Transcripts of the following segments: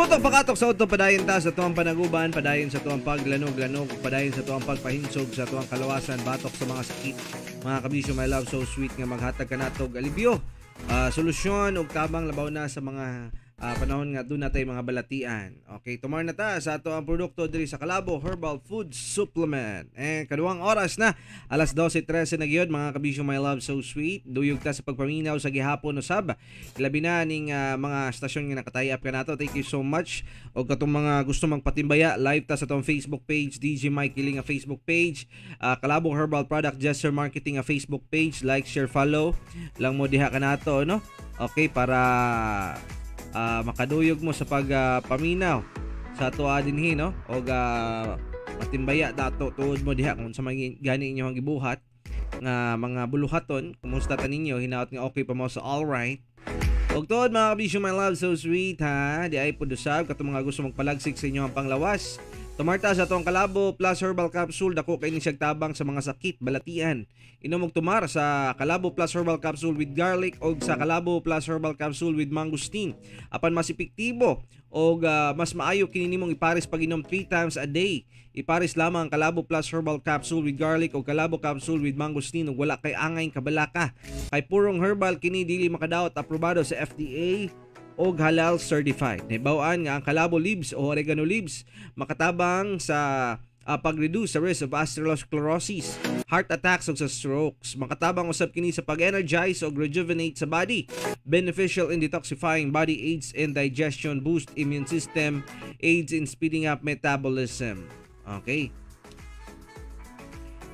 Tuto pakatok sa uto padayon ta sa tuwang panaguban, padayon sa tuwang paglanog-lanog, padayon sa tuwang pagpahinsog, sa tuwang kalawasan, batok sa mga sakit. Mga kabisyo, my love, so sweet nga maghatag ka natog alibyo, solusyon ug tabang labaw na sa mga panahon nga doon natay mga balatian. Okay, tumar na ta sa ato ang produkto diri sa Calabo Herbal Food Supplement. Kaduang oras na, alas 12:13 na gyud mga kabisyo, my love, so sweet. Duyog ta sa pagpaminaw sa gihapon usab. Labi na ning mga stasyon nga nakatay-up ka nato. Thank you so much. Og katong mga gusto magpatimbaya, live ta sa tong Facebook page, DJ Mike Kiling nga Facebook page, Calabo Herbal Product Gesture Marketing nga Facebook page. Like, share, follow lang mo diha ka nato, no? Okay, para makaduyog mo sa pagpaminaw sa tuwa dinhi, no? O matimbaya dato tuod mo diha kung sa mga gani inyo ang gibuhat nga mga buluhaton. Kumusta ta ninyo? Hinaot nga okay pa mo sa alright. Og tuod mga kabisyo, my love, so sweet ha. Di ay pudusab katong mga gusto magpalagsik sa inyo ang panglawas. Tumarta sa atong Calabo Plus Herbal Capsule, dako kay ni siyang tabang sa mga sakit balatian. Inom og tumar sa Calabo Plus Herbal Capsule with garlic o sa Calabo Plus Herbal Capsule with mangosteen. Apan mas epektibo o mas maayo kini nimong ipares pag-inom 3 times a day. Ipares lamang ang Calabo Plus Herbal Capsule with garlic o Calabo Capsule with mangosteen ug wala kay angay kabalaka. Kay purong herbal kini, dili makadaot, aprobado sa FDA o halal certified. Naibawaan nga ang Calabo leaves o oregano leaves makatabang sa pag-reduce sa risk of atherosclerosis, heart attacks ug sa strokes. Makatabang usab kini sa pag-energize o rejuvenate sa body. Beneficial in detoxifying body, aids in digestion, boost immune system, aids in speeding up metabolism. Okay.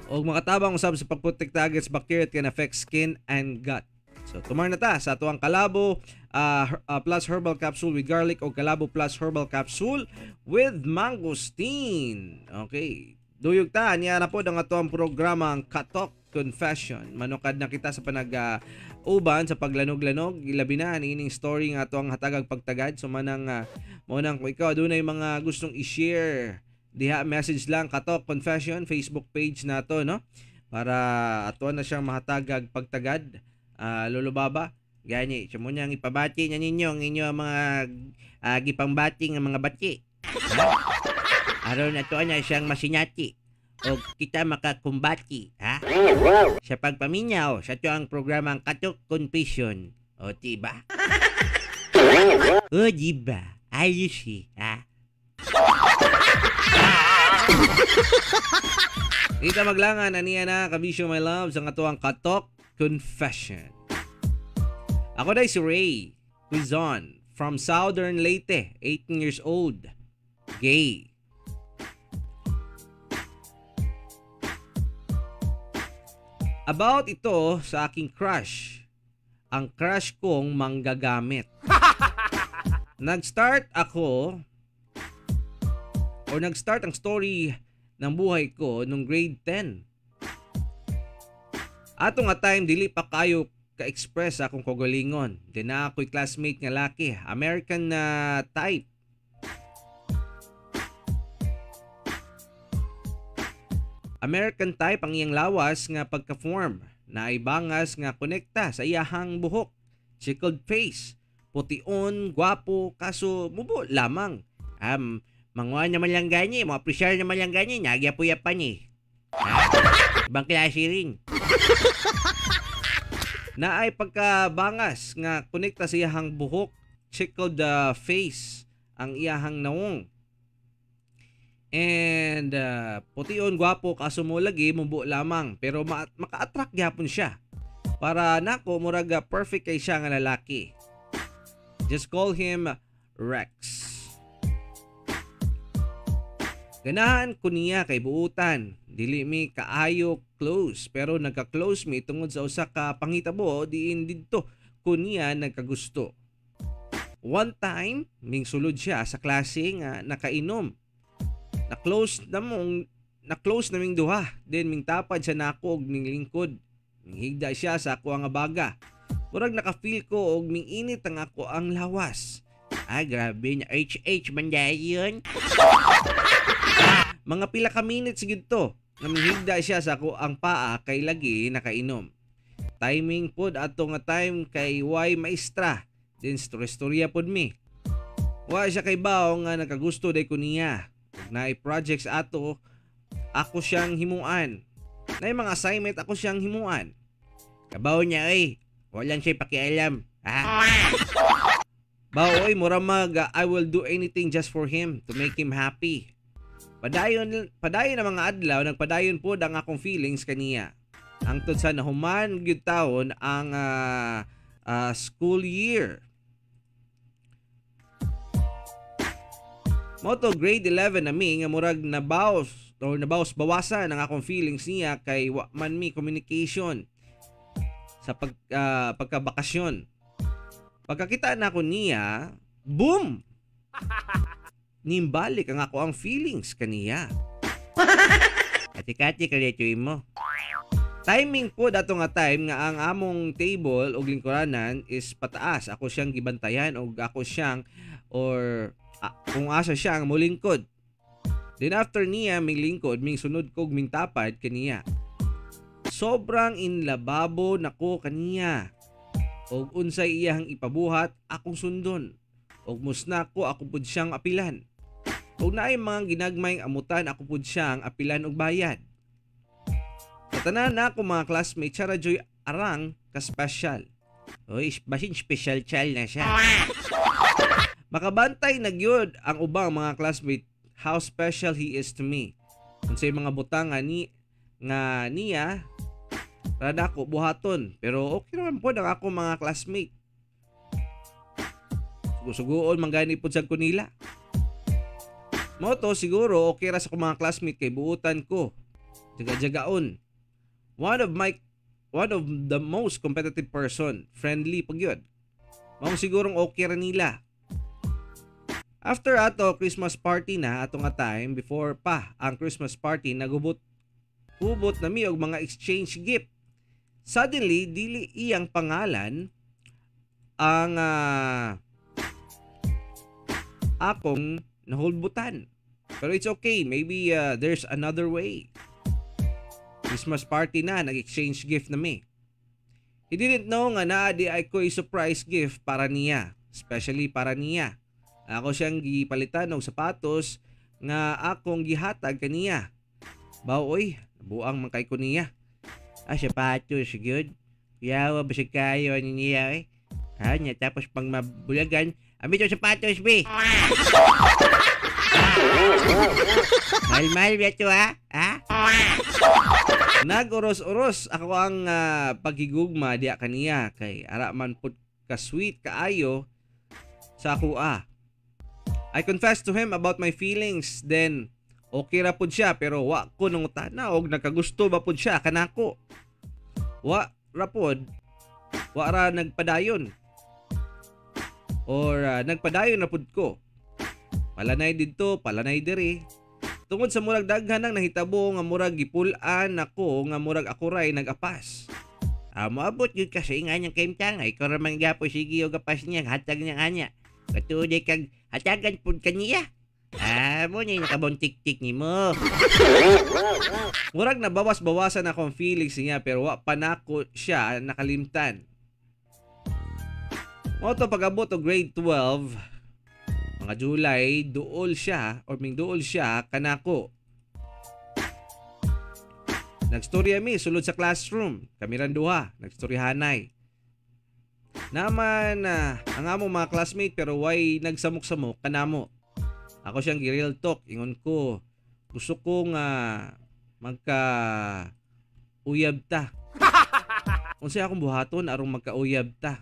O makatabang usab sa pagprotekta against bacteria that can affect skin and gut. So, tumar na ta sa atuang Calabo Plus Herbal Capsule with garlic o Calabo Plus Herbal Capsule with mangosteen. Okay. Duyog ta, niya na po ang atuang programa ang Katok Confession. Manukad na kita sa uban sa paglanog-lanog. Ilabi na ining story nga atuang hatagag pagtagad. So, manang kung ikaw dunay mga gustong i-share, diha message lang Katok Confession Facebook page nato, no? Para atuan na siyang mahatagag pagtagad. Lolo Baba, gani, sumo niyang ipabati niya ninyo ang inyo mga gipangbati ng mga bati. Aron na to na siyang masinyati o kita makakumbati, ha? Sa pagpaminyaw, sa to ang programang Katok Confession. O, diba? O, diba? Ayos ha? Kita maglangan, aniya na, kabisyo, my loves, ang atuang Katok Confession. Ako dahil si Ray Quizon from Southern Leyte, 18 years old, gay. About ito sa aking crush, ang crush kong manggagamit. Nag-start ang story ng buhay ko nung grade 10. Ato nga time, dili pa kayo ka-express akong kagalingon. Di na ako'y classmate nga laki. American na type. American type ang iyang lawas nga pagka-form. Naibangas nga konekta sa iyahang buhok. Chickled face. Pution, gwapo, kaso mubo lamang. Manguha naman lang ganyi. Mo-appreciate naman lang ganyi. Nagyapo-yapan eh. Ibang klase rin. Na ay pagkabangas nga konekta sa iyahang buhok, chickled face ang iyahang naong. And pution, gwapo, kaso mo lagi mubo lamang, pero maka-attract gyapon siya. Para nako murag perfect kay siya nga lalaki. Just call him Rex. Ganahan ko niya kay buutan. Dili mi kaayo close, pero nagka-close mi tungod sa usa ka pangitabo diin didto ko niya nagkagusto. One time, ming sulod siya sa klase nga nakainom. Na-close naming duha. Then ming tapad siya nako og ming lingkod. Minghigda siya sa ako nga baga. Murag naka-feel ko og ming init ang ako ang lawas. Ay, grabe niya. HH man dayon. Mga pila ka minutes gito. Namihigda siya sa ako ang paa kay lagi nakainom. Timing pod ato nga time kay why maestra. Then storya pod mi. Wa siya kay bawo nga nakagusto day ko niya. Na projects ato ako siyang himuan. Na mga assignment ako siyang himuan. Kabaw niya walang siya pakialam. Ha? Bawo mura mag I will do anything just for him to make him happy. Padayon na mga adlaw nagpadayon po ang akong feelings kaniya. Hangtod sa nahuman gyud taon ang school year. Moto grade 11 na mi nga murag nabawas-bawasan ang akong feelings niya kay wa man mi communication sa pagkabakasyon. Pagkakita na ko niya, boom! Nimbalik ang ako ang feelings kaniya. Kati-kati kalitoy mo. Timing po dato nga time nga ang among table o lingkuranan is pataas. Ako siyang gibantayan o ako siyang kung asa siya ang mulingkod. Then after niya ming lingkod, ming sunod kog ming tapad kaniya. Sobrang inlababo nako kaniya. Og unsay iyang ipabuhat akong sundon. Og musna ko ako pud siyang apilan. Og naay mga ginagmayng amutan ako pud siyang apilan og bayad. Sa tanan na ako mga classmates siya radyo'y arang ka-special. Oy, basin special child na siya. Makabantay na gyud ang ubang mga classmate how special he is to me. Unsay mga butang nga niya rada ko buhaton, pero okay naman po ang ako mga classmate. Sugusugoon manggani pud sad ko nila. Moto siguro okay ra sa ko mga classmate kay buutan ko. Jaga-jagaon. One of the most competitive person, friendly pag yun. Mao sigurong okay ra nila. After ato Christmas party na atong time, before pa ang Christmas party nagubot na mi og mga exchange gift. Suddenly dili iyang pangalan ang akong nahulbutan. Pero it's okay, maybe there's another way. Christmas party na, nag-exchange gift na mi. He didn't know nga naadi ay ko surprise gift para niya, especially para niya. Ako siyang gipalitan og sapatos nga akong gihatag kaniya. Bawoy, nabuang man kay ko niya. Sapatos gyud. Yawa ba si kayo niya Anya tapos pang mabulagan, amit yung sapatos be. Mahal-mahal ba ito ha? Nag-uros-uros ako ang paghigugma diya kaniya kay ara man pud ka sweet kaayo sa ako I confessed to him about my feelings, then okay ra pud siya pero wa ko nung tana og nakagusto ba pud siya kanako. Wa ra nagpadayon. Or nagpadayon na pud ko. Palanay didto, palanay diri. Tungod sa murag daghan nang nahitabo nga murag gipulan ako nga murag ako ray nagapas. Moabot gyud kasi nga niyang kaimtangay ikaw ra man gapo sige og gapas niya hatag niya anya. Katuday kag hatagan pud kaniya. Mo niya nakabong tik-tik ni mo. Murag nabawas-bawasan akong feelings niya pero wa pa nako siya nakalimtan. Moto pag-abot og grade 12, mga July, duol siya kanako. Nagstorya mi sulod sa classroom. Kami ran duha, nagstoryahanay. Naman ang among mga classmate pero why nagsamok-samok kanamo. Ako siyang gi-real talk, ingon ko. Gusto ko nga magka uyab ta. Unsay akong buhaton arong magka-uyab ta.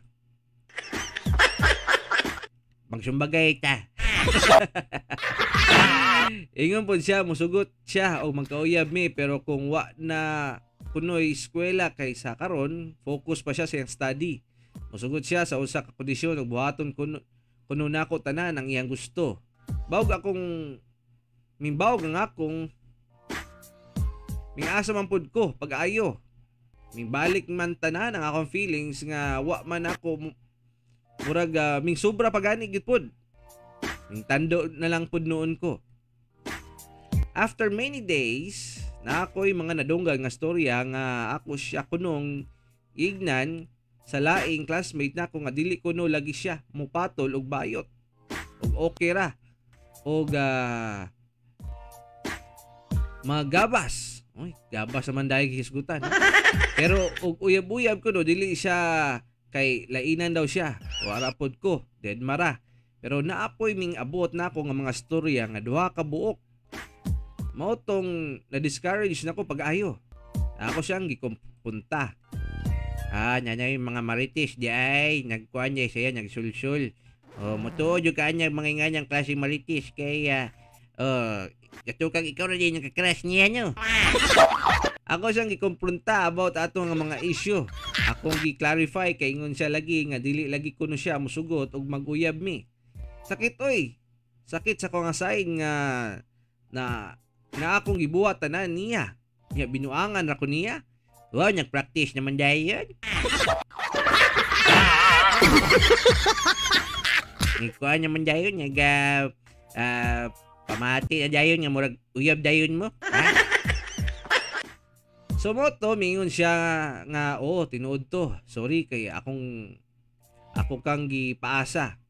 Magsumbagay ta. Ingon po siya, musugot siya o magkauyab mi pero kung wa na kunoy eskwela kay sa karon, focus pa siya sa iyang study. Musugot siya sa usa ka kondisyon ug buhaton kuno nako tanan ang iyang gusto. Bawg akong asa man pud ko pag-ayo. Balik man tanan ang akong feelings nga wa man ako murag ming sobra pagani gid pud. Ming tando na lang pud noon ko. After many days, na ako'y mga nadunggal nga storya nga ako siya kunong ignan sa laing classmate na ako nga dili kuno lagi siya mupatol og bayot. og okay ra og magabas. Uy, gabas naman dahil hisgutan. Pero og uyab-uyab ko no, dili siya kay lainan daw siya. Wala pod ko, dead mara. Pero naapoy ming abot na ako nga mga storya nga duha ka buok. Mao tong na-discourage na ko pag-ayo. Ako siyang gikumpunta. Nya yung mga marites di ay nagkuan niya siya nagsulsul. Motuod yung kanya mga inganyang klaseng marites kaya katukang ikaw na din yung kakras niya nyo. Ako siyang gikumpronta about ato nga mga issue. Akong gi-clarify kay ingon siya lagi nga dili lagi kuno siya musugot og maguyab mi. Sakit oy. Sakit sa ko nga saing nga na akong gibuhat tanan niya. Nya binuangan ra ko niya. Wow, nag-practice naman dahil yun. Ikuha naman dahil yun. Pamati na dahil yun. Nga murag uyab dahil mo. Ha? So mo to, mingon siya nga, tinuod to. Sorry, kay ako kang gipaasa.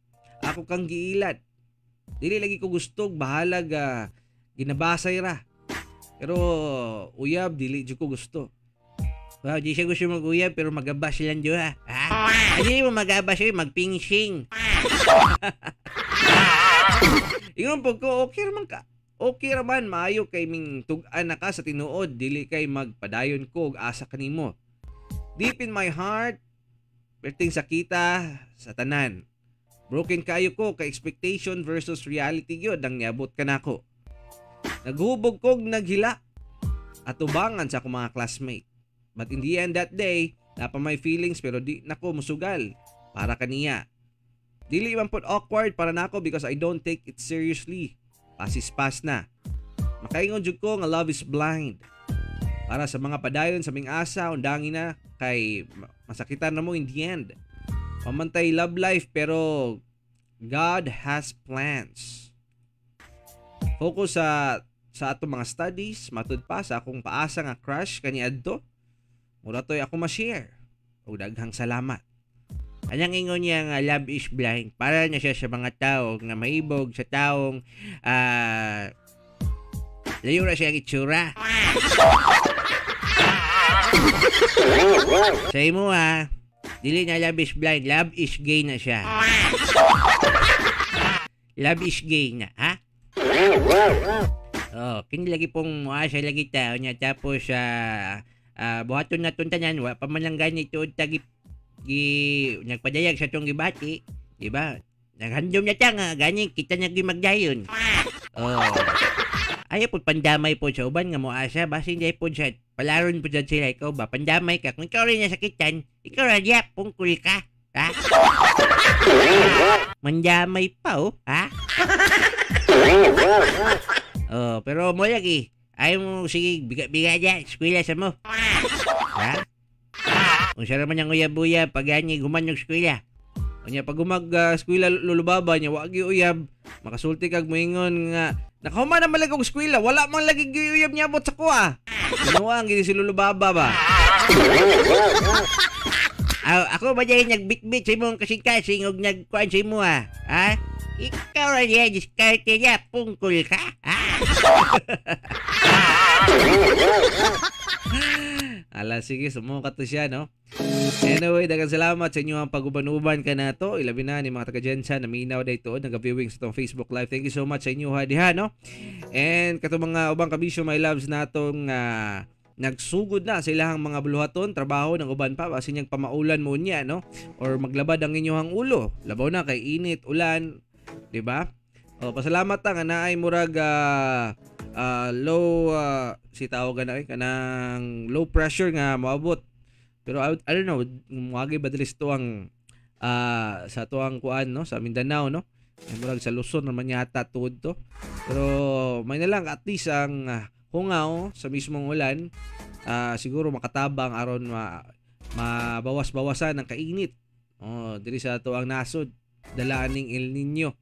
Ako kang giilat. Dili lagi ko gusto, bahalag ginabasay ra. Pero uyab, dili ko gusto. Wow, di siya gusto mag-uyab pero magabas lang dyo ha. Hindi mo magabas yun, magpingsing. Ingon po ko, okay raman ka. Okay raman, maayo kay ming tug-an na ka sa tinuod. Dili kay magpadayon ko og asa kanimo. Deep in my heart, perting sakita sa tanan. Broken kayo ko kay expectation versus reality gyud ang niabot ka nako. Naghubog kog naghila. Atubangan sa akong mga classmate. But in the end that day, napa may feelings pero di nako musugal para kaniya. Dili man pod awkward para nako because I don't take it seriously. Pasis-pas na. Makaingon jud ko nga love is blind. Para sa mga padayon sa ming asa, undangin na kay masakitan na mo in the end. Pamantay love life pero God has plans. Focus sa ato mga studies, matud pa sa akong paasa nga crush kaniadto. Mura to'y ako ma-share. O daghang salamat. Anyang ingon niya nga love is blind. Para na siya sa mga tao nga maibog sa taong layo na siya itsura. Sa imo dili na love is blind. Love is gay na siya. Love is gay na, ha? Kini lagi pong siya lagi tao niya. Tapos buhaton na tuntanan wa pa man lang gani tuod tagi nagpadayag sa tong gibati, di ba? Naghandom niya ta nga gani kita niya gimagdayon. Ayaw po pandamay po sa uban nga mo asa basin day po sa palaron po sila ikaw ba pandamay ka kung ikaw rin nasakitan ikaw radya pungkul ka ha? Mandamay pa ha? Pero mo lagi ayaw mo sige biga dyan eskwela sa mo ha? Kung siya naman yung uyab-uyab pag ganyan guman yung eskwela kanya pag eskwela lulubaba niya wag uyab makasulti kag moingon nga nakahuman na malagong eskwela wala mang lagi uyab niya abot sa kuha sinuwa ang gini si lulubaba ba ako ba dyan nagbitbit sa imong kasing-kasing og nagkuhan sa imo ha? Ikaw na niya diskarte niya pungkul ka ha? Ala, sige, sumukat to siya, no? Anyway, daghang salamat sa inyo ang pag-uban-uban ka na to. Ilabi na ni mga taga-Jensa na minaw na ito, nag-viewing sa itong Facebook Live. Thank you so much sa inyo, diha, no? And kato mga ubang kabisyo, my loves na itong nagsugod na sa ilahang mga buluhaton, trabaho ng uban pa, kasi niyang pamaulan mo niya, no? Or maglabad ang inyong ulo. Labaw na kay init, ulan, di ba? Pasalamat nga na ay murag low si tawag na kanang low pressure nga maabot pero I don't know muagi ba dilis to ang sa to ang kuan no sa Mindanao no murag sa Luzon naman yata tuod to pero may na lang at least ang hungaw sa mismong ulan siguro makatabang aron mabawas-bawasan ang kainit diri sa to ang nasod dalaning El Nino.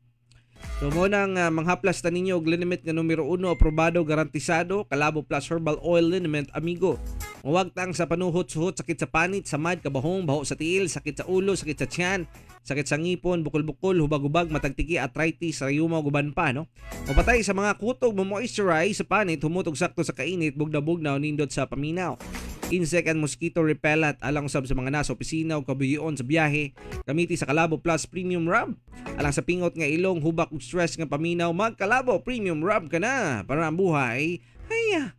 So mo nang manghaplas ta ninyo og liniment nga numero 1 aprobado garantisado Calabo Plus Herbal Oil Liniment amigo. Huwag tang sa panuhot suhot sakit sa panit, samad, kabahong, baho sa tiil, sakit sa ulo, sakit sa tiyan, sakit sa ngipon, bukol-bukol, hubag-hubag, matagtiki, arthritis, rayuma, guban pa, no? Mapatay sa mga kutog, mo-moisturize sa panit, humutog sakto sa kainit, bugnaw-bugnaw, nindot sa paminaw. Insect and mosquito repellent alang usab sa mga nasa opisina o kabuhion sa biyahe. Gamiti sa Kalabo Plus Premium Rub. Alang sa pingot nga ilong, hubak ug stress nga paminaw, magkalabo Premium Rub ka na para ang buhay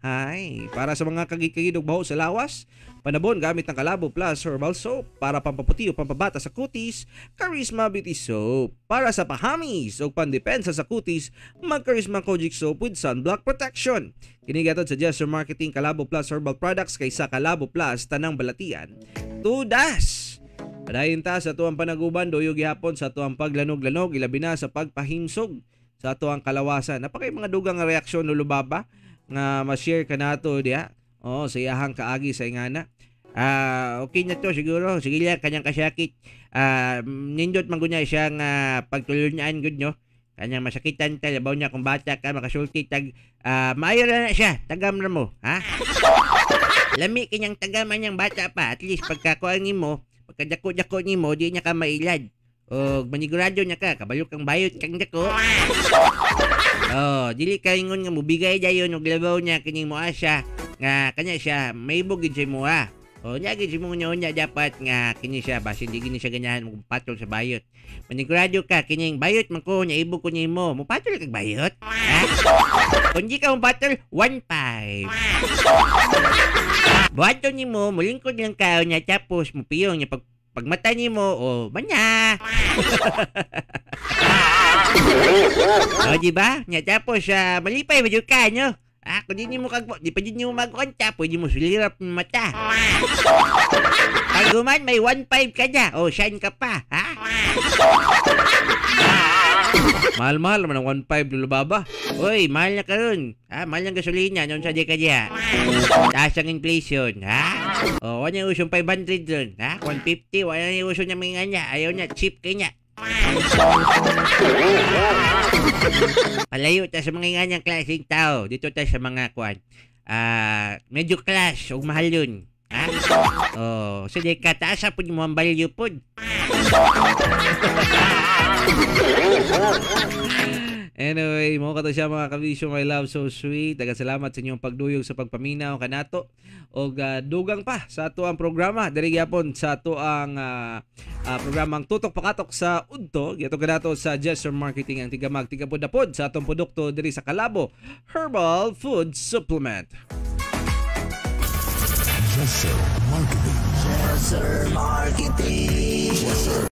hay. Para sa mga kagikagid og baho sa lawas, panabon gamit ng Kalabo Plus Herbal Soap. Para pampaputi o pampabata sa kutis, Charisma Beauty Soap. Para sa pahamis o pandepensa sa kutis, mag-Charisma Kojic Soap with Sunblock Protection. Kinigatod sa Gesture Marketing Kalabo Plus Herbal Products kaysa Kalabo Plus Tanang Balatian. Tudas! Padayon ta sa tuwang panaguban, doyo gihapon sa tuwang paglanog-lanog, ilabi na sa pagpahimsog sa tuwang kalawasan. Napakay mga dugang nga reaksyon no lubaba nga ma-share ka nato diha. Sa iyahang kaagi sa ingana. Okay na to siguro. Sige lang, kanyang kasyakit. Nindot man gunya siya nga pagtulunyan gud nyo. Kanyang masakitan ta, labaw niya kung bata ka, makasulti tag, maayo na siya, tagam na mo, ha? Lami kanyang tagaman niyang bata pa, at least pagkakuan ni mo, pagkadako-dako ni mo, di niya ka mailad. O manigurado niya ka, kabalo kang bayot kang dako. Dili ka ingon nga mubigay dayon og labaw niya kining mo asya nga kanya siya may bugid sa mo ha. Nya gid mo nya dapat nga kini siya basin di gini siya ganyahan magpatol sa bayot. Manigurado ka kining bayot man ko nya ibog ko nimo, mupatol kag bayot. Ha? Kung di ka mupatol 1.5. Buhaton nimo, mulingkod lang ka nya tapos mupiyong nya pagmata nimo banya. Diba? Nya tapos malipay ba ka nyo? Kung di mo di pa din mo magkonta, pwede mo sulirap ng mata. Pag guman, may 1.5 ka na. Shine ka pa, ha? Mahal-mahal naman ang 1.5 lulubaba. Uy, mahal na ka ron. Mahal ng gasolina, noon sa di ka diya. Taas ang inflation, ha? Wala niya usong 500 ron, ha? 150, wala niya usong niya mga niya. Ayaw niya, cheap kanya. Palayo ta sa mga nganyang klaseng tao. Dito ta sa mga kwan. Medyo class o mahal yun. Ha? Sige ka, taasa po mo ang value po. Anyway, mo kato siya mga kabisyo, my love, so sweet. Salamat sa inyong pagduyog sa pagpaminaw kanato. O dugang pa sa ato ang programa. Dari gyapon sa ato ang programang Tutok Pakatok sa Udto. Gato kanato sa Gesture Marketing ang tigamag tigapod-apod sa atong produkto diri sa Kalabo Herbal Food Supplement. Gesture Marketing. Gesture Marketing.